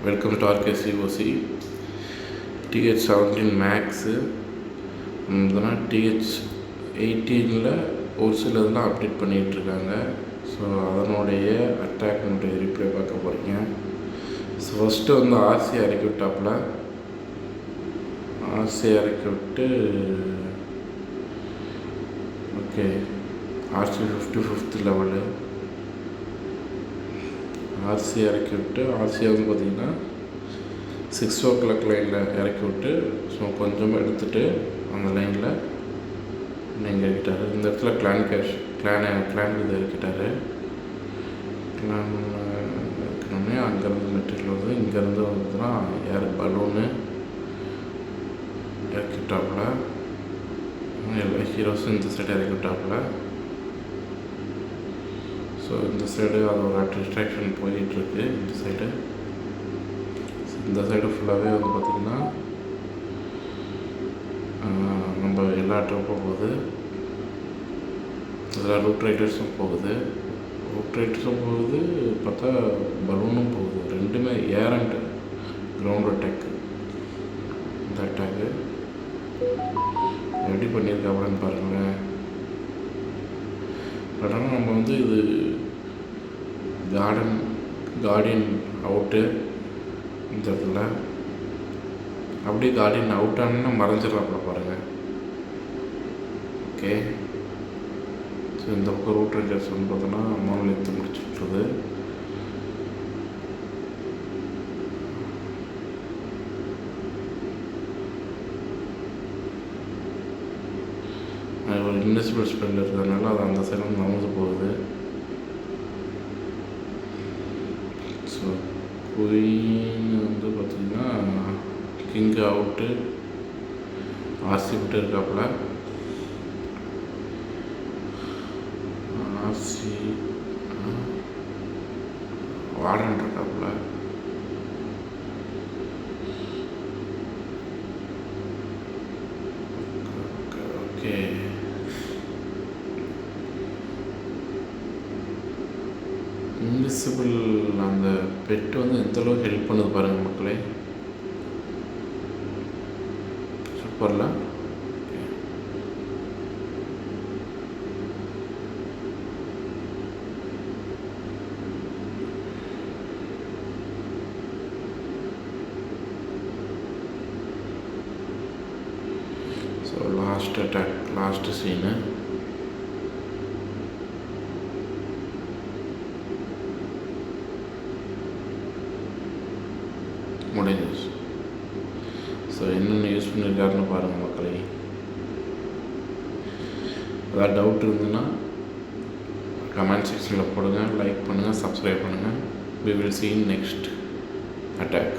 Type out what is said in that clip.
Welcome to RKCOC TH17 maths இதெல்லாம் TH18 ஒரு சிலதெல்லாம் அப்டேட் பண்ணிகிட்ருக்காங்க. ஸோ அதனுடைய அட்டாக்னுடைய ரிப்ளை பார்க்க போகிறீங்க. ஸோ ஃபஸ்ட்டு வந்து ஆர்சி இறக்கி விட்டாப்புல, ஆர்சி இறக்கி விட்டு okay RC 55th level RC இறக்கி விட்டு, ஆர்சி வந்து பார்த்திங்கன்னா 6 o'clock லைனில் இறக்கி விட்டு ஸோ கொஞ்சமாக எடுத்துகிட்டு அந்த லைனில் நீங்கள் இறக்கிட்டார். இந்த இடத்துல கிளான் இது இறக்கிட்டார். கிளான் இருக்கணுமே அங்கேருந்து மெட்டீரியல் வருது, இங்கேருந்து வந்ததுன்னா ஏர் பலூனு இறக்கிட்டாப்புல. எல்லா ஹீரோஸும் இந்த சைடு இறக்கி விட்டாப்புல. ஸோ இந்த சைடு அது ஒரு டிஸ்ட்ராக்ஷன் போயிட்டுருக்கு. இந்த சைடு ஃபுல்லாகவே வந்து பார்த்திங்கன்னா நம்ம எல்லா ட்ரிப்பும் போகுது. இதில் ரூட் ரைடர்ஸும் போகுது, பார்த்தா பலூனும் போகுது. ரெண்டுமே ஏர் அண்ட் கிரவுண்ட் அட்டாக்கு. இந்த அட்டாக்கு எப்படி பண்ணியிருக்காங்கன்னு பாருங்களேன். பட் ஆனால் நம்ம வந்து இது கார்டியன் அவுட்டு. இந்த இடத்துல அப்படியே கார்டியன் அவுட் ஆனா மறைஞ்சிடறாப்புல பாருங்கள். ஓகே, ஸோ இந்த பக்கம் ரூட் ரைடர்ஸ் வந்து பார்த்தோன்னா மோனோலித் முடிச்சுட்ருது. ஒரு இன்வெஸ்ட்மெண்ட் ஸ்பெல் இருக்கிறதுனால அது அந்த சைடு நகர்ந்து போகுது. ஸோ குயின் வந்து பார்த்திங்கன்னா கிங் அவுட்டு, ஆர்சி விட்டு இருக்காப்புல. ஆர்சி வார்டன் இருக்காப்புல. ஓகே, இன்விசிபிள் அந்த பெட்டு வந்து எந்தளவுக்கு ஹெல்ப் பண்ணுது பாருங்கள் மக்களே. சூப்பர்ல. So last attack, last scene. முடிஞ்சிச்சு. ஸோ என்னென்ன யூஸ் பண்ணியிருக்காருன்னு பாருங்கள் மக்களே. ஏதாவது டவுட் இருந்ததுன்னா கமெண்ட் செக்ஷனில் போடுங்க, லைக் பண்ணுங்கள், சப்ஸ்கிரைப் பண்ணுங்கள். We will see in next attack.